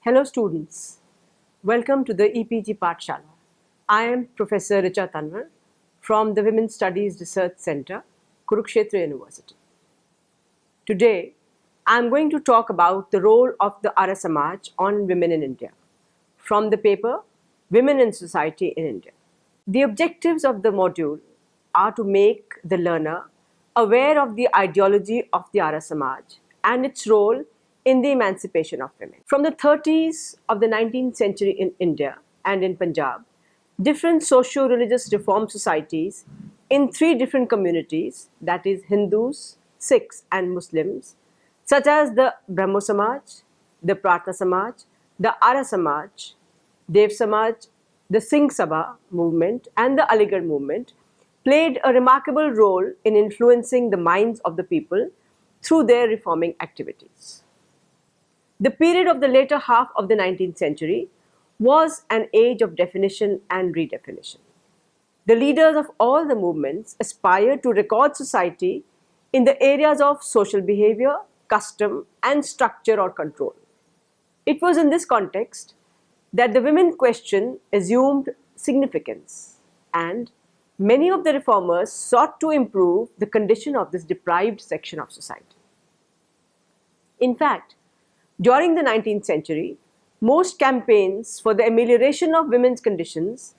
Hello students, welcome to the EPG Pathshala. I am Professor Richa Tanwar from the Women's Studies Research Center, Kurukshetra University. Today, I am going to talk about the role of the Arya Samaj on women in India from the paper Women in Society in India. The objectives of the module are to make the learner aware of the ideology of the Arya Samaj and its role in the emancipation of women. From the 30s of the 19th century in India and in Punjab, different socio-religious reform societies in three different communities, that is Hindus, Sikhs and Muslims, such as the Brahmo Samaj, the Pratha Samaj, the Arya Samaj, Dev Samaj, the Singh Sabha movement and the Aligarh movement played a remarkable role in influencing the minds of the people through their reforming activities. The period of the later half of the 19th century was an age of definition and redefinition. The leaders of all the movements aspired to record society in the areas of social behavior, custom, and structure or control. It was in this context that the women question assumed significance, and many of the reformers sought to improve the condition of this deprived section of society. In fact, during the 19th century, most campaigns for the amelioration of women's conditions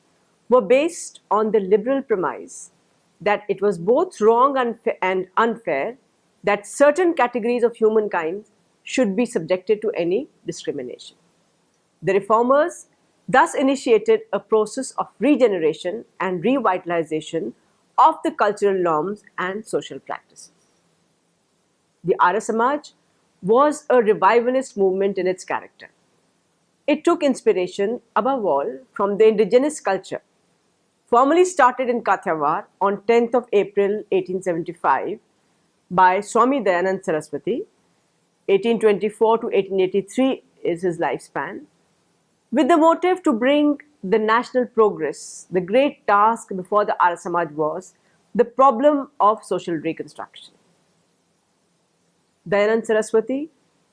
were based on the liberal premise that it was both wrong and unfair that certain categories of humankind should be subjected to any discrimination. The reformers thus initiated a process of regeneration and revitalization of the cultural norms and social practices. The Arya Samaj was a revivalist movement in its character. It took inspiration, above all, from the indigenous culture. Formally started in Kathiawar on 10th of April 1875 by Swami Dayanand Saraswati, 1824 to 1883 is his lifespan, with the motive to bring the national progress. The great task before the Arya Samaj was the problem of social reconstruction. Dayanand Saraswati,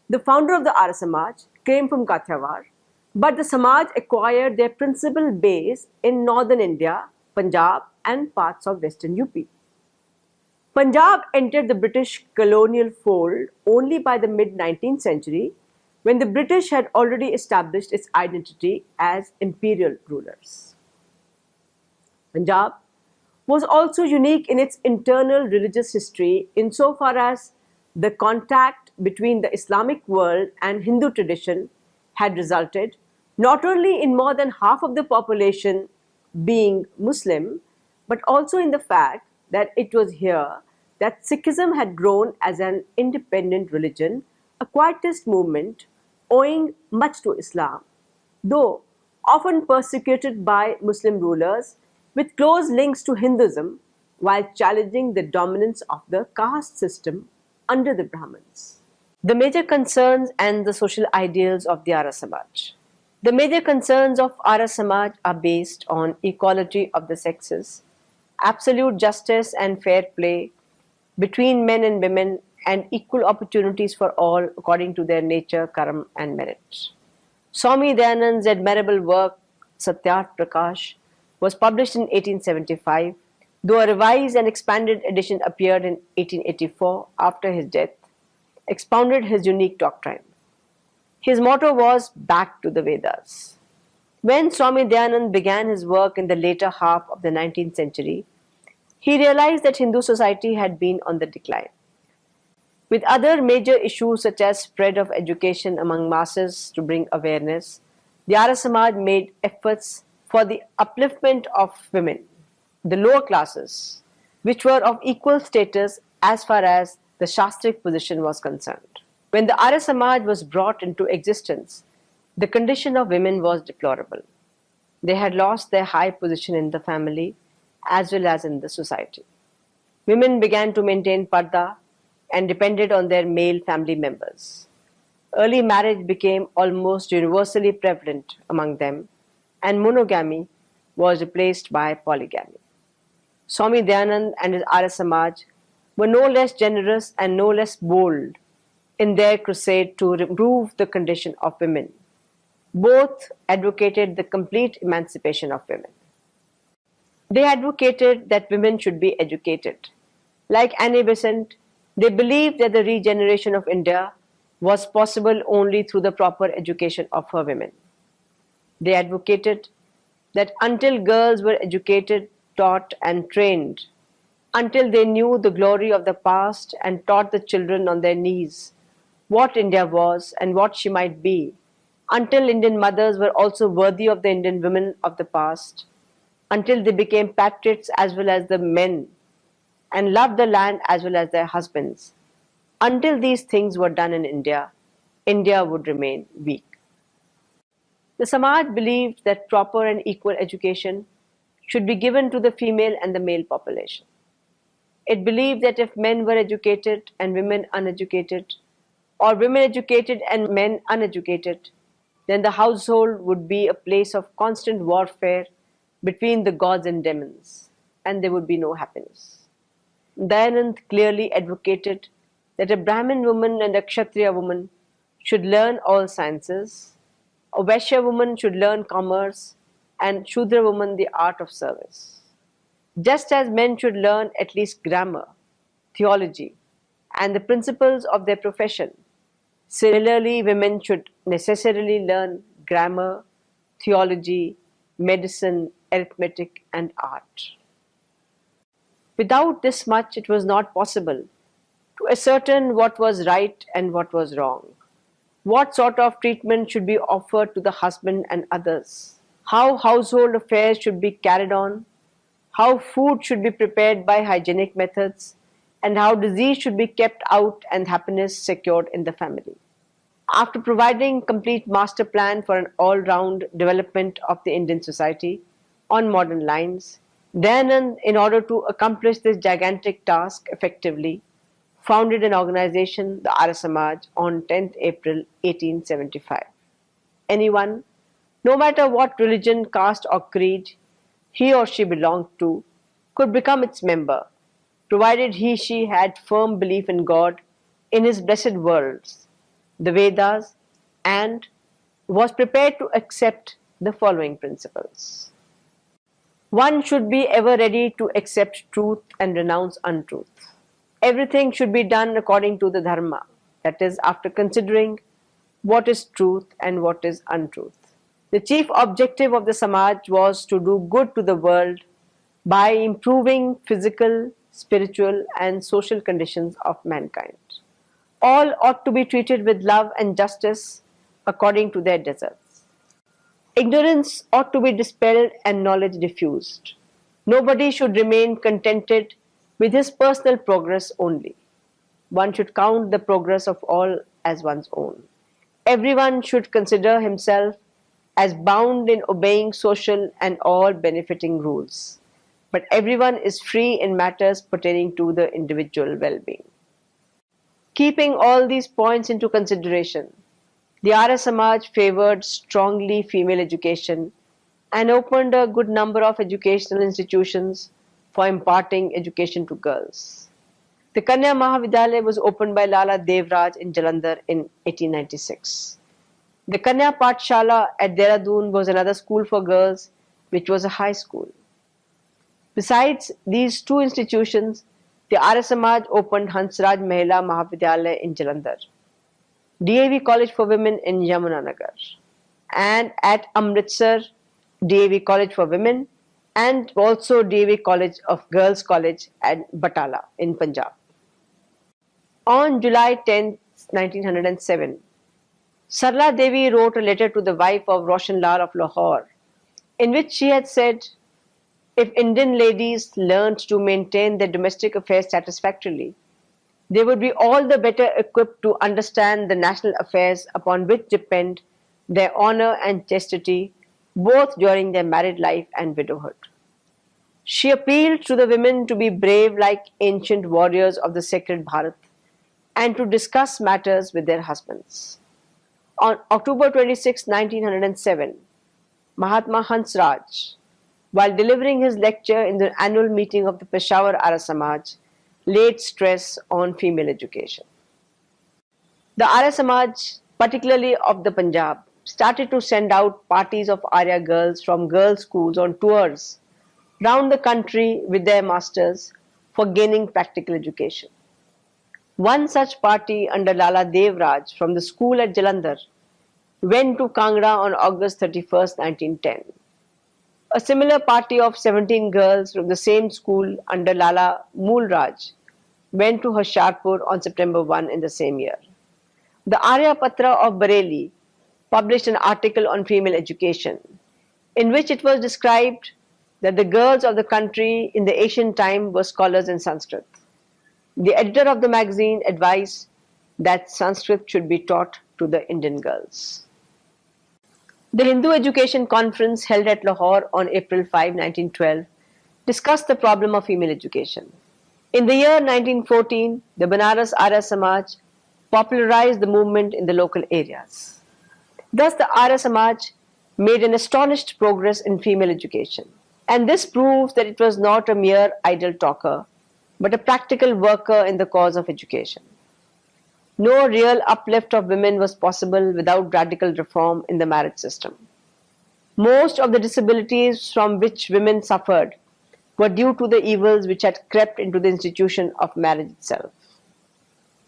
the founder of the Arya Samaj, came from Kathiawar, but the Samaj acquired their principal base in northern India, Punjab and parts of western UP. Punjab entered the British colonial fold only by the mid-19th century, when the British had already established its identity as imperial rulers. Punjab was also unique in its internal religious history insofar as the contact between the Islamic world and Hindu tradition had resulted not only in more than half of the population being Muslim, but also in the fact that it was here that Sikhism had grown as an independent religion, a quietist movement owing much to Islam, though often persecuted by Muslim rulers with close links to Hinduism while challenging the dominance of the caste system under the Brahmins. The major concerns and the social ideals of the Arya Samaj. The major concerns of Arya Samaj are based on equality of the sexes, absolute justice and fair play between men and women, and equal opportunities for all according to their nature, karma and merit. Swami Dayanand's admirable work, Satyarth Prakash, was published in 1875, though a revised and expanded edition appeared in 1884 after his death, expounded his unique doctrine. His motto was "Back to the Vedas." When Swami Dayanand began his work in the later half of the 19th century, he realized that Hindu society had been on the decline. With other major issues such as spread of education among masses to bring awareness, the Arya Samaj made efforts for the upliftment of women, the lower classes, which were of equal status as far as the Shastric position was concerned. When the Arya Samaj was brought into existence, the condition of women was deplorable. They had lost their high position in the family as well as in the society. Women began to maintain parda and depended on their male family members. Early marriage became almost universally prevalent among them, and monogamy was replaced by polygamy. Swami Dayanand and his Arya Samaj were no less generous and no less bold in their crusade to improve the condition of women. Both advocated the complete emancipation of women. They advocated that women should be educated. Like Annie Besant, they believed that the regeneration of India was possible only through the proper education of her women. They advocated that until girls were educated, taught, and trained, until they knew the glory of the past and taught the children on their knees what India was and what she might be, until Indian mothers were also worthy of the Indian women of the past, until they became patriots as well as the men and loved the land as well as their husbands. Until these things were done in India, India would remain weak. The Samaj believed that proper and equal education should be given to the female and the male population. It believed that if men were educated and women uneducated, or women educated and men uneducated, then the household would be a place of constant warfare between the gods and demons, and there would be no happiness. Dayanand clearly advocated that a Brahmin woman and a Kshatriya woman should learn all sciences, a Vaishya woman should learn commerce, and Shudra woman the art of service. Just as men should learn at least grammar, theology, and the principles of their profession, similarly, women should necessarily learn grammar, theology, medicine, arithmetic, and art. Without this much, it was not possible to ascertain what was right and what was wrong, what sort of treatment should be offered to the husband and others, how household affairs should be carried on, how food should be prepared by hygienic methods, and how disease should be kept out and happiness secured in the family. After providing complete master plan for an all-round development of the Indian society on modern lines, Dayanand, in order to accomplish this gigantic task effectively, founded an organization, the Arya Samaj, on 10th April 1875. Anyone, no matter what religion, caste or creed he or she belonged to, could become its member, provided he/she had firm belief in God, in his blessed words, the Vedas, and was prepared to accept the following principles. One should be ever ready to accept truth and renounce untruth. Everything should be done according to the dharma, that is, after considering what is truth and what is untruth. The chief objective of the Samaj was to do good to the world by improving physical, spiritual, and social conditions of mankind. All ought to be treated with love and justice according to their deserts. Ignorance ought to be dispelled and knowledge diffused. Nobody should remain contented with his personal progress only. One should count the progress of all as one's own. Everyone should consider himself as bound in obeying social and all benefiting rules. But everyone is free in matters pertaining to the individual well-being. Keeping all these points into consideration, the Arya Samaj favored strongly female education and opened a good number of educational institutions for imparting education to girls. The Kanya Mahavidyalaya was opened by Lala Devraj in Jalandhar in 1896. The Kanya Pathshala at Dehradun was another school for girls, which was a high school. Besides these two institutions, the Arya Samaj opened Hansraj Mahila Mahavidyalaya in Jalandhar, DAV College for Women in Yamunanagar, and at Amritsar, DAV College for Women, and also DAV College of Girls College at Batala in Punjab. On July 10, 1907, Sarla Devi wrote a letter to the wife of Roshan Lal of Lahore, in which she had said, if Indian ladies learned to maintain their domestic affairs satisfactorily, they would be all the better equipped to understand the national affairs upon which depend their honor and chastity, both during their married life and widowhood. She appealed to the women to be brave like ancient warriors of the sacred Bharat and to discuss matters with their husbands. On October 26, 1907, Mahatma Hansraj, while delivering his lecture in the annual meeting of the Peshawar Arya Samaj, laid stress on female education. The Arya Samaj, particularly of the Punjab, started to send out parties of Arya girls from girls' schools on tours round the country with their masters for gaining practical education. One such party under Lala Devraj from the school at Jalandhar went to Kangra on August 31st, 1910. A similar party of 17 girls from the same school under Lala Moolraj went to Hoshiarpur on September 1 in the same year. The Arya Patra of Bareilly published an article on female education, in which it was described that the girls of the country in the ancient time were scholars in Sanskrit. The editor of the magazine advised that Sanskrit should be taught to the Indian girls. The Hindu Education Conference held at Lahore on April 5, 1912, discussed the problem of female education. In the year 1914, the Banaras Arya Samaj popularized the movement in the local areas. Thus, the Arya Samaj made an astonished progress in female education. And this proves that it was not a mere idle talker, but a practical worker in the cause of education. No real uplift of women was possible without radical reform in the marriage system. Most of the disabilities from which women suffered were due to the evils which had crept into the institution of marriage itself.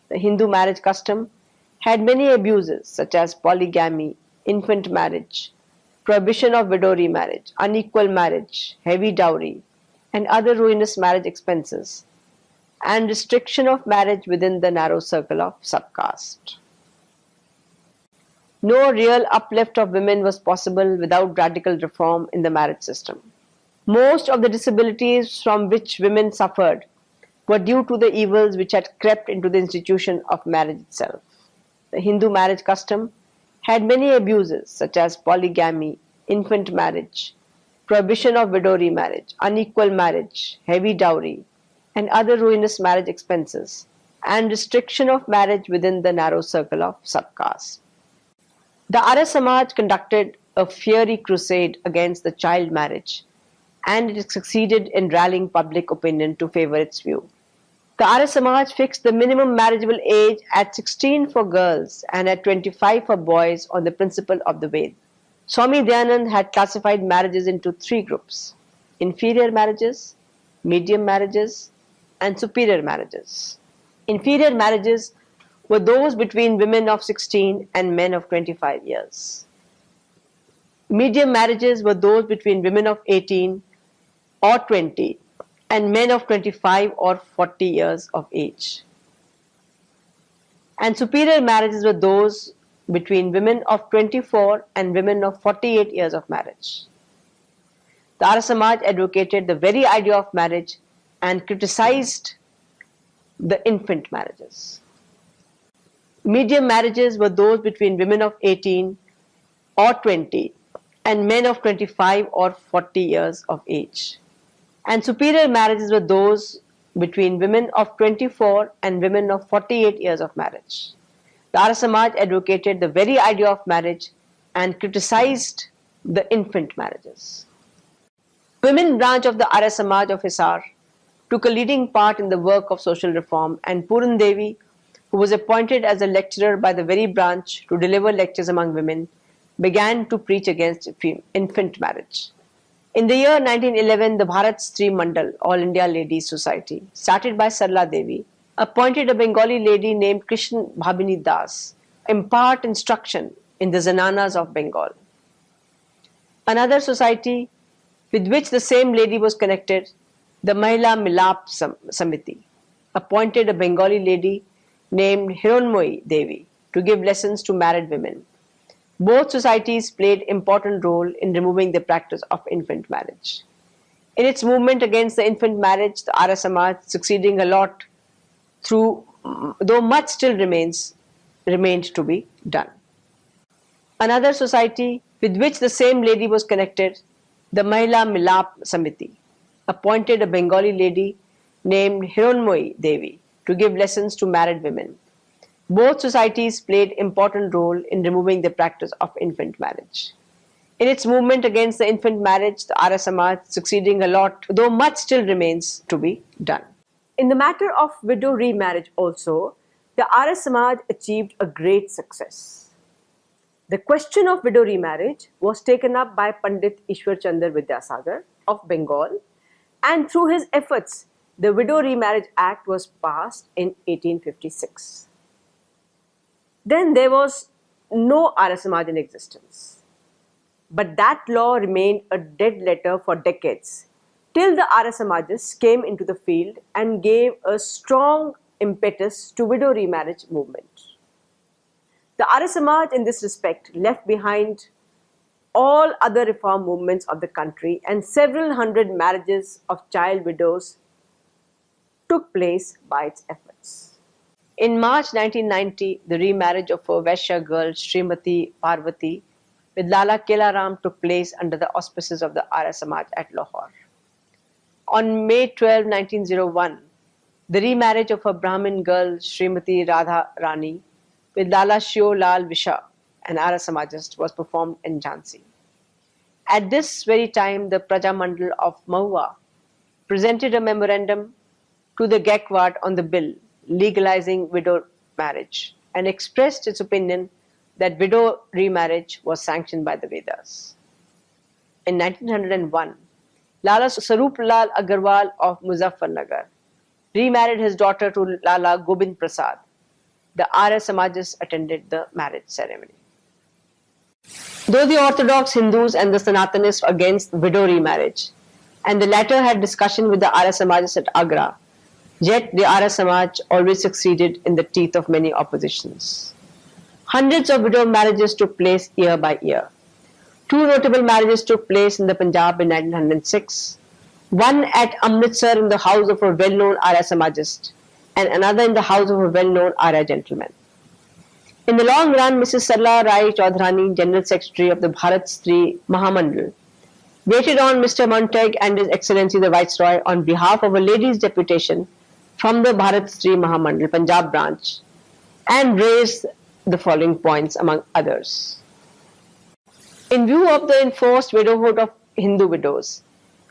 The Hindu marriage custom had many abuses such as polygamy, infant marriage, prohibition of widow remarriage, unequal marriage, heavy dowry, and other ruinous marriage expenses, and restriction of marriage within the narrow circle of subcaste. No real uplift of women was possible without radical reform in the marriage system. Most of the disabilities from which women suffered were due to the evils which had crept into the institution of marriage itself. The Hindu marriage custom had many abuses such as polygamy, infant marriage, prohibition of widow remarriage, unequal marriage, heavy dowry, and other ruinous marriage expenses, and restriction of marriage within the narrow circle of subcaste. The Arya Samaj conducted a fiery crusade against the child marriage, and it succeeded in rallying public opinion to favor its view. The Arya Samaj fixed the minimum marriageable age at 16 for girls and at 25 for boys on the principle of the Ved. Swami Dayanand had classified marriages into three groups: inferior marriages, medium marriages, and superior marriages. Inferior marriages were those between women of 16 and men of 25 years. Medium marriages were those between women of 18 or 20 and men of 25 or 40 years of age. And superior marriages were those between women of 24 and women of 48 years of marriage. The Arya Samaj advocated the very idea of marriage and criticized the infant marriages. Medium marriages were those between women of 18 or 20 and men of 25 or 40 years of age. And superior marriages were those between women of 24 and women of 48 years of marriage. The Arya Samaj advocated the very idea of marriage and criticized the infant marriages. The women branch of the Arya Samaj of Hisar took a leading part in the work of social reform, and Puran Devi, who was appointed as a lecturer by the very branch to deliver lectures among women, began to preach against infant marriage. In the year 1911, the Bharat Stree Mandal, All India Ladies Society, started by Sarla Devi, appointed a Bengali lady named Krishna Bhabini Das, impart instruction in the zananas of Bengal. Another society with which the same lady was connected, the Mahila Milap Samiti, appointed a Bengali lady named Hiranmoyi Devi to give lessons to married women. Both societies played important role in removing the practice of infant marriage. In its movement against the infant marriage, the Arya Samaj succeeding a lot though much still remained to be done. Another society with which the same lady was connected, the Mahila Milap Samiti, appointed a Bengali lady named Hiranmoyi Devi to give lessons to married women. Both societies played important role in removing the practice of infant marriage. In its movement against the infant marriage, the Arya Samaj succeeding a lot, though much still remains to be done. In the matter of widow remarriage also, the Arya Samaj achieved a great success. The question of widow remarriage was taken up by Pandit Ishwar Chandra Vidyasagar of Bengal, and through his efforts, the Widow Remarriage Act was passed in 1856. Then there was no arya samaj in existence. But that law remained a dead letter for decades, till the arya samajas came into the field and gave a strong impetus to widow remarriage movement. The Arya Samaj in this respect left behind all other reform movements of the country, and several hundred marriages of child widows took place by its efforts. In March 1990, the remarriage of a Vaishya girl, Srimati Parvati, with Lala Kelaram took place under the auspices of the Arya Samaj at Lahore. On May 12, 1901, the remarriage of a Brahmin girl, Srimati Radha Rani, with Lala Shio Lal Visha, an Arya Samajist, was performed in Jhansi. At this very time, the Praja Mandal of Mahua presented a memorandum to the Gaikwad on the bill legalizing widow marriage and expressed its opinion that widow remarriage was sanctioned by the Vedas. In 1901, Lala Sarup Lal Agarwal of Muzaffarnagar remarried his daughter to Lala Gobind Prasad. The Arya Samajists attended the marriage ceremony. Though the Orthodox Hindus and the Sanatanists were against widow remarriage, and the latter had discussion with the Arya Samajists at Agra, yet the Arya Samaj always succeeded in the teeth of many oppositions. Hundreds of widow marriages took place year by year. Two notable marriages took place in the Punjab in 1906, one at Amritsar in the house of a well-known Arya Samajist, and another in the house of a well-known Arya gentleman. In the long run, Mrs. Sarla Rai Chaudhrani, General Secretary of the Bharat Stri Mahamandal, waited on Mr. Montague and His Excellency the Viceroy on behalf of a ladies' deputation from the Bharat Stri Mahamandal Punjab branch, and raised the following points among others. In view of the enforced widowhood of Hindu widows,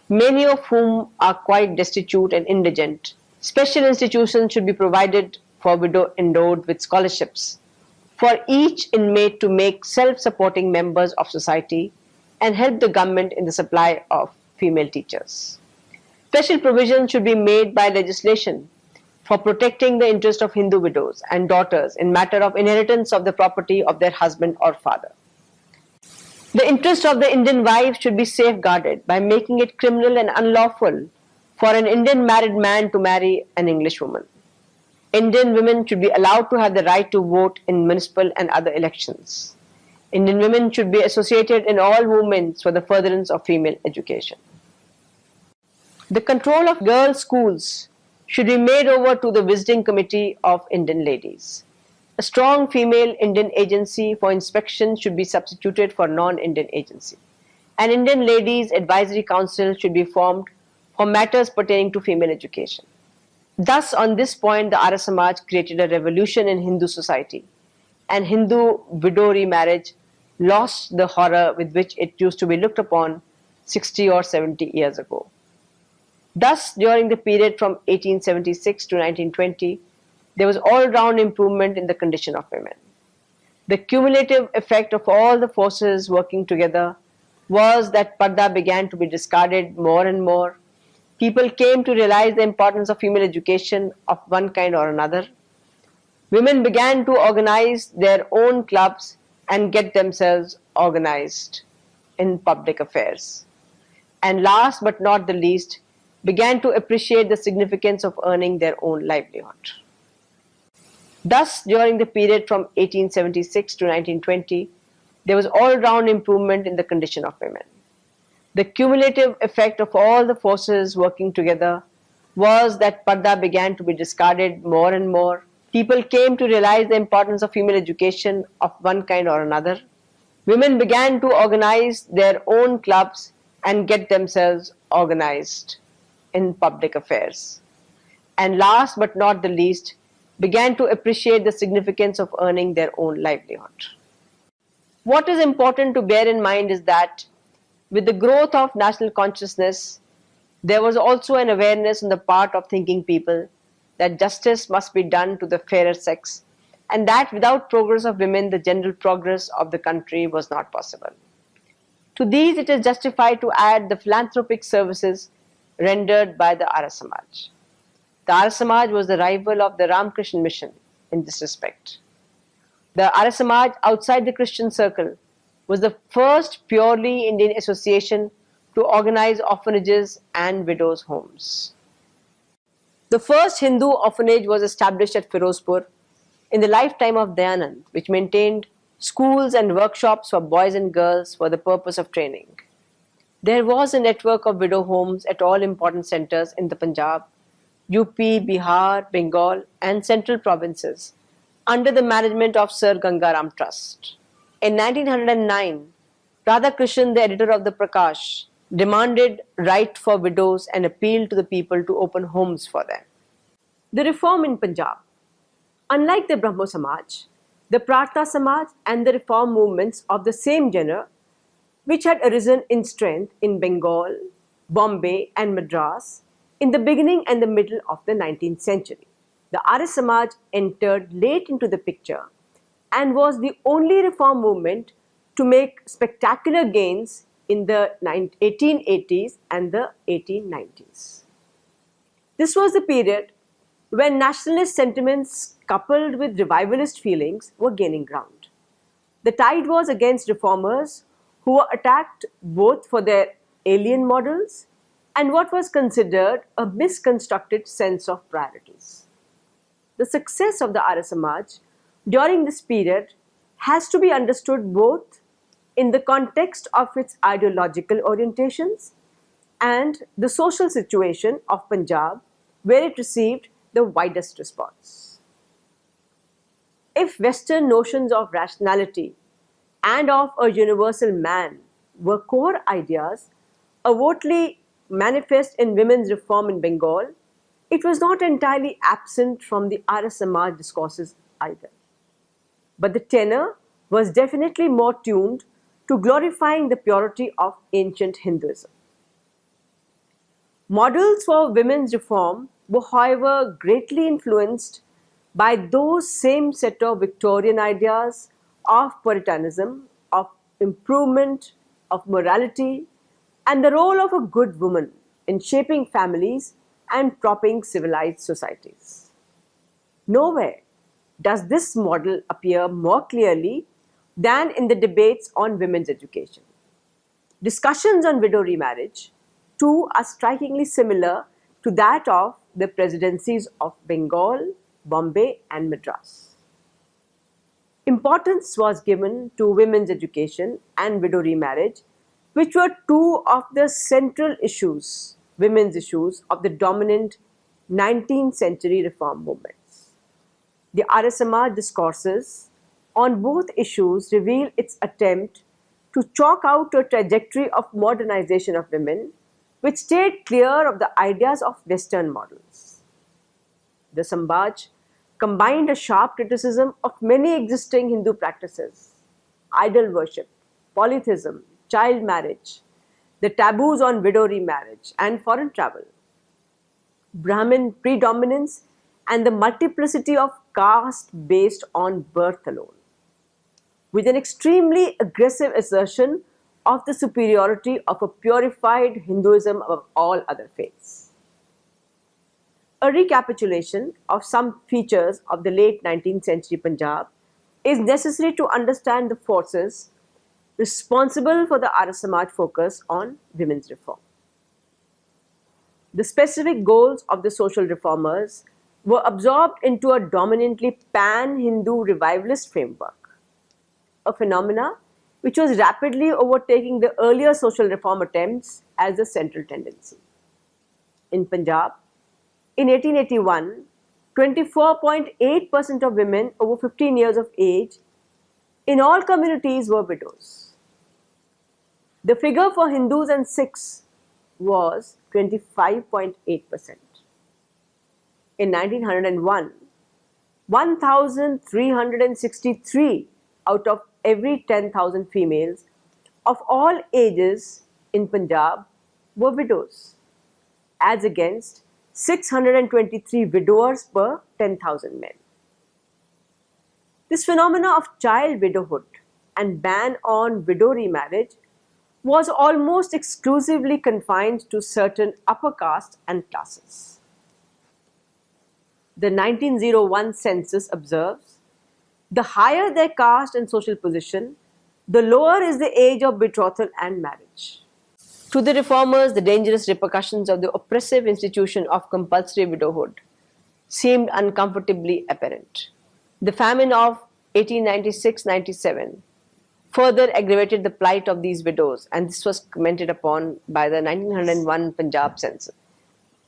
many of whom are quite destitute and indigent, special institutions should be provided for widow endowed with scholarships for each inmate to make self-supporting members of society and help the government in the supply of female teachers. Special provisions should be made by legislation for protecting the interest of Hindu widows and daughters in matter of inheritance of the property of their husband or father. The interest of the Indian wife should be safeguarded by making it criminal and unlawful for an Indian married man to marry an English woman. Indian women should be allowed to have the right to vote in municipal and other elections. Indian women should be associated in all movements for the furtherance of female education. The control of girls' schools should be made over to the Visiting Committee of Indian Ladies. A strong female Indian agency for inspection should be substituted for non-Indian agency. An Indian Ladies Advisory Council should be formed for matters pertaining to female education. Thus, on this point, the Arya Samaj created a revolution in Hindu society, and Hindu widow remarriage lost the horror with which it used to be looked upon 60 or 70 years ago. Thus, during the period from 1876 to 1920, there was all-round improvement in the condition of women. The cumulative effect of all the forces working together was that parda began to be discarded more and more. People came to realize the importance of female education of one kind or another. Women began to organize their own clubs and get themselves organized in public affairs. And last but not the least, began to appreciate the significance of earning their own livelihood. Thus, during the period from 1876 to 1920, there was all-round improvement in the condition of women. The cumulative effect of all the forces working together was that parda began to be discarded more and more. People came to realize the importance of female education of one kind or another. Women began to organize their own clubs and get themselves organized in public affairs. And last but not the least, began to appreciate the significance of earning their own livelihood. What is important to bear in mind is that with the growth of national consciousness, there was also an awareness on the part of thinking people that justice must be done to the fairer sex and that without progress of women, the general progress of the country was not possible. To these, it is justified to add the philanthropic services rendered by the Arya Samaj. The Arya Samaj was the rival of the Ramakrishna mission in this respect. The Arya Samaj, outside the Christian circle, was the first purely Indian association to organize orphanages and widows' homes. The first Hindu orphanage was established at Firozpur in the lifetime of Dayanand, which maintained schools and workshops for boys and girls for the purpose of training. There was a network of widow homes at all important centers in the Punjab, UP, Bihar, Bengal, and central provinces under the management of Sir Gangaram Trust. In 1909, Radhakrishnan, the editor of the Prakash, demanded right for widows and appealed to the people to open homes for them. The reform in Punjab. Unlike the Brahmo Samaj, the Prartha Samaj and the reform movements of the same genre, which had arisen in strength in Bengal, Bombay, and Madras in the beginning and the middle of the 19th century. The Arya Samaj entered late into the picture and was the only reform movement to make spectacular gains in the 1880s and the 1890s. This was the period when nationalist sentiments coupled with revivalist feelings were gaining ground. The tide was against reformers who were attacked both for their alien models and what was considered a misconstructed sense of priorities. The success of the Arya Samaj during this period has to be understood both in the context of its ideological orientations and the social situation of Punjab, where it received the widest response. If Western notions of rationality and of a universal man were core ideas overtly manifest in women's reform in Bengal, it was not entirely absent from the Arya Samaj discourses either. But the tenor was definitely more tuned to glorifying the purity of ancient Hinduism. Models for women's reform were, however, greatly influenced by those same set of Victorian ideas of Puritanism, of improvement, of morality, and the role of a good woman in shaping families and propping civilized societies. Nowhere does this model appear more clearly than in the debates on women's education. Discussions on widow remarriage, too, are strikingly similar to that of the presidencies of Bengal, Bombay, and Madras. Importance was given to women's education and widow remarriage, which were two of the central issues, women's issues, of the dominant 19th century reform movements. The Arya Samaj discourses on both issues reveal its attempt to chalk out a trajectory of modernization of women, which stayed clear of the ideas of Western models. The Samaj combined a sharp criticism of many existing Hindu practices, idol worship, polytheism, child marriage, the taboos on widow remarriage and foreign travel, Brahmin predominance, and the multiplicity of caste based on birth alone, with an extremely aggressive assertion of the superiority of a purified Hinduism above all other faiths. A recapitulation of some features of the late 19th century Punjab is necessary to understand the forces responsible for the Arya Samaj focus on women's reform. The specific goals of the social reformers were absorbed into a dominantly pan-Hindu revivalist framework, a phenomena which was rapidly overtaking the earlier social reform attempts as the central tendency. In Punjab, in 1881, 24.8% of women over 15 years of age in all communities were widows. The figure for Hindus and Sikhs was 25.8%. In 1901, 1,363 out of every 10,000 females of all ages in Punjab were widows, as against 623 widowers per 10,000 men. This phenomena of child widowhood and ban on widow remarriage was almost exclusively confined to certain upper castes and classes. The 1901 census observes the higher their caste and social position, the lower is the age of betrothal and marriage. To the reformers, the dangerous repercussions of the oppressive institution of compulsory widowhood seemed uncomfortably apparent. The famine of 1896-97 further aggravated the plight of these widows, and this was commented upon by the 1901 Punjab census.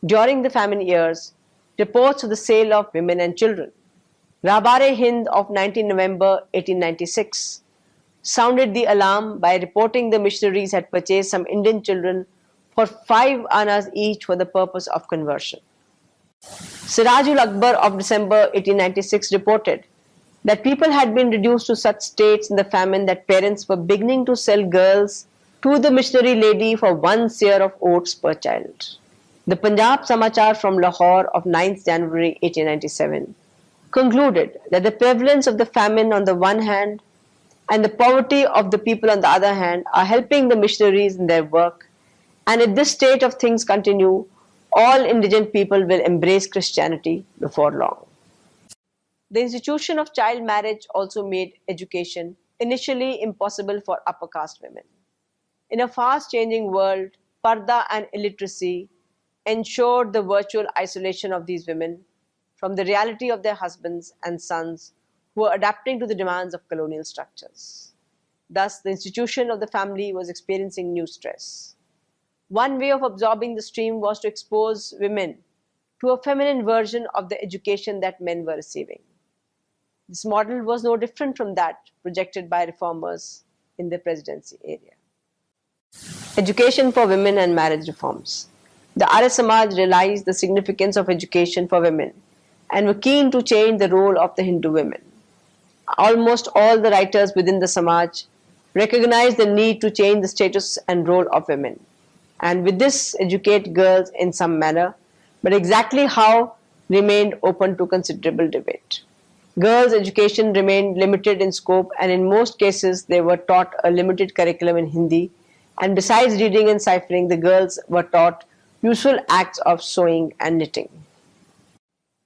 During the famine years, reports of the sale of women and children, Rabare Hind of 19 November 1896, sounded the alarm by reporting the missionaries had purchased some Indian children for 5 annas each for the purpose of conversion. Sirajul Akbar of December 1896 reported that people had been reduced to such states in the famine that parents were beginning to sell girls to the missionary lady for 1 seer of oats per child. The Punjab Samachar from Lahore of 9th January 1897 concluded that the prevalence of the famine on the one hand and the poverty of the people on the other hand are helping the missionaries in their work, and if this state of things continue, all indigent people will embrace Christianity before long. The institution of child marriage also made education initially impossible for upper caste women. In a fast changing world, parda and illiteracy ensured the virtual isolation of these women from the reality of their husbands and sons who were adapting to the demands of colonial structures. Thus, the institution of the family was experiencing new stress. One way of absorbing the stream was to expose women to a feminine version of the education that men were receiving. This model was no different from that projected by reformers in the presidency area. Education for women and marriage reforms. The Arya Samaj realized the significance of education for women and were keen to change the role of the Hindu women. Almost all the writers within the Samaj recognized the need to change the status and role of women, and with this educate girls in some manner, but exactly how remained open to considerable debate. Girls' education remained limited in scope, and in most cases they were taught a limited curriculum in Hindi, and besides reading and ciphering, the girls were taught useful acts of sewing and knitting.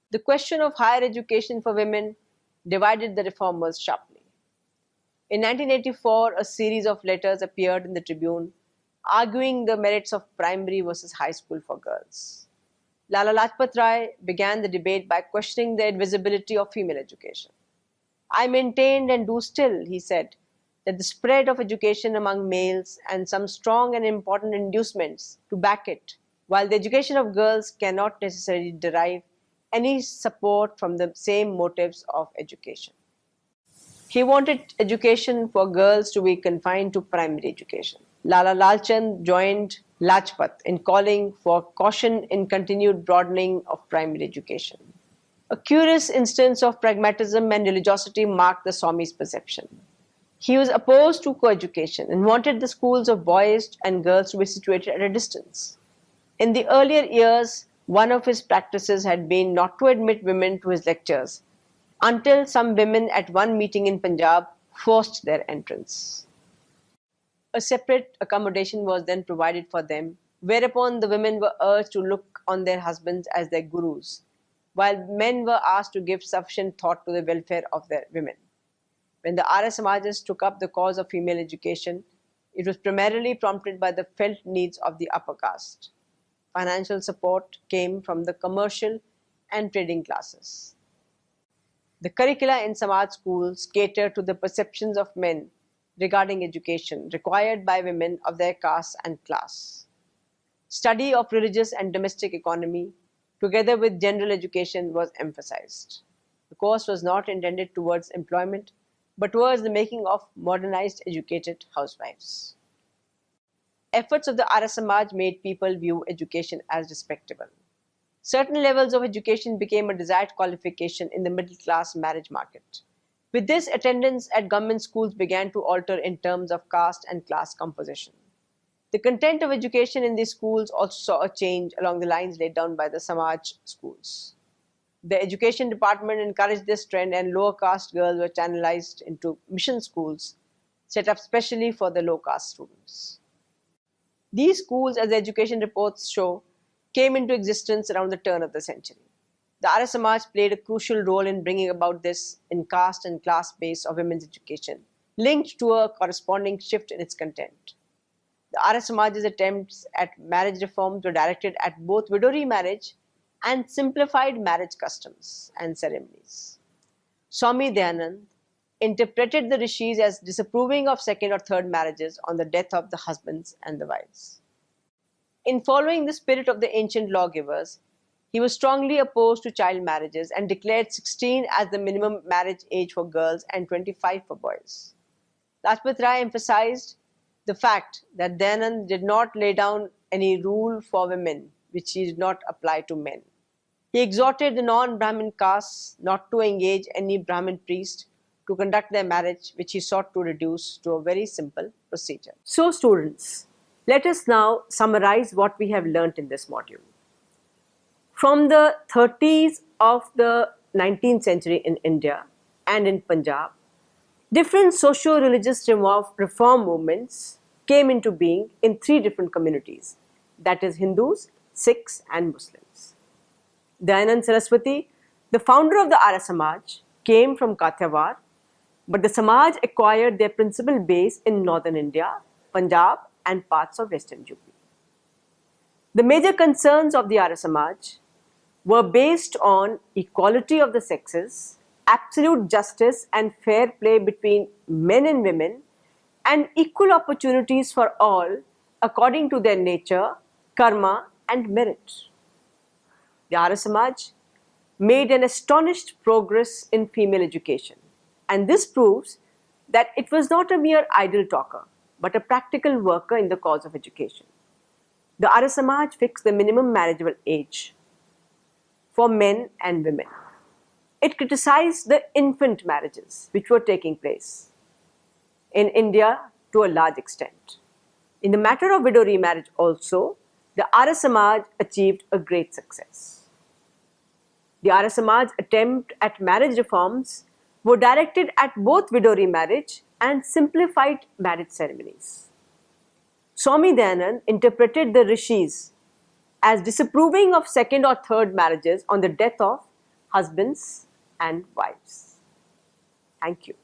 The question of higher education for women divided the reformers sharply. In 1984, a series of letters appeared in the Tribune arguing the merits of primary versus high school for girls. Lala Lajpat Rai began the debate by questioning the admissibility of female education. I maintained and do still, he said, that the spread of education among males and some strong and important inducements to back it, while the education of girls cannot necessarily derive any support from the same motives of education. He wanted education for girls to be confined to primary education. Lala Lalchand joined Lajpat in calling for caution in continued broadening of primary education. A curious instance of pragmatism and religiosity marked the Swami's perception. He was opposed to co-education and wanted the schools of boys and girls to be situated at a distance. In the earlier years, one of his practices had been not to admit women to his lectures until some women at one meeting in Punjab forced their entrance. A separate accommodation was then provided for them, whereupon the women were urged to look on their husbands as their gurus, while men were asked to give sufficient thought to the welfare of their women. When the Arya Samajas took up the cause of female education, it was primarily prompted by the felt needs of the upper caste. Financial support came from the commercial and trading classes. The curricula in Samaj schools cater to the perceptions of men regarding education required by women of their caste and class. Study of religious and domestic economy, together with general education, was emphasized. The course was not intended towards employment, but towards the making of modernized, educated housewives. Efforts of the Arya Samaj made people view education as respectable. Certain levels of education became a desired qualification in the middle-class marriage market. With this, attendance at government schools began to alter in terms of caste and class composition. The content of education in these schools also saw a change along the lines laid down by the Samaj schools. The education department encouraged this trend, and lower caste girls were channelized into mission schools set up specially for the low caste students. These schools, as the education reports show, came into existence around the turn of the century. The Arya Samaj played a crucial role in bringing about this in caste and class base of women's education, linked to a corresponding shift in its content. The Arya Samaj's attempts at marriage reforms were directed at both widow remarriage and simplified marriage customs and ceremonies. Swami Dayanand interpreted the rishis as disapproving of second or third marriages on the death of the husbands and the wives. In following the spirit of the ancient lawgivers, he was strongly opposed to child marriages and declared 16 as the minimum marriage age for girls and 25 for boys. Lajpat Rai emphasized the fact that Dayanand did not lay down any rule for women which he did not apply to men. He exhorted the non-Brahmin castes not to engage any Brahmin priest to conduct their marriage, which he sought to reduce to a very simple procedure. So students, let us now summarize what we have learnt in this module. From the 30s of the 19th century in India and in Punjab, different socio-religious reform movements came into being in three different communities, that is Hindus, Sikhs and Muslims. Dayanand Saraswati, the founder of the Arya Samaj, came from Kathiawar, but the Samaj acquired their principal base in northern India, Punjab and parts of western UP. The major concerns of the Arya Samaj were based on equality of the sexes, absolute justice and fair play between men and women, and equal opportunities for all according to their nature, karma and merit. The Arya Samaj made an astonished progress in female education, and this proves that it was not a mere idle talker, but a practical worker in the cause of education. The Arya Samaj fixed the minimum marriageable age for men and women. It criticized the infant marriages which were taking place in India to a large extent. In the matter of widow remarriage also, the Arya Samaj achieved a great success. The Arya Samaj attempt at marriage reforms were directed at both widow remarriage and simplified marriage ceremonies. Swami Dayanand interpreted the rishis as disapproving of second or third marriages on the death of husbands and wives. Thank you.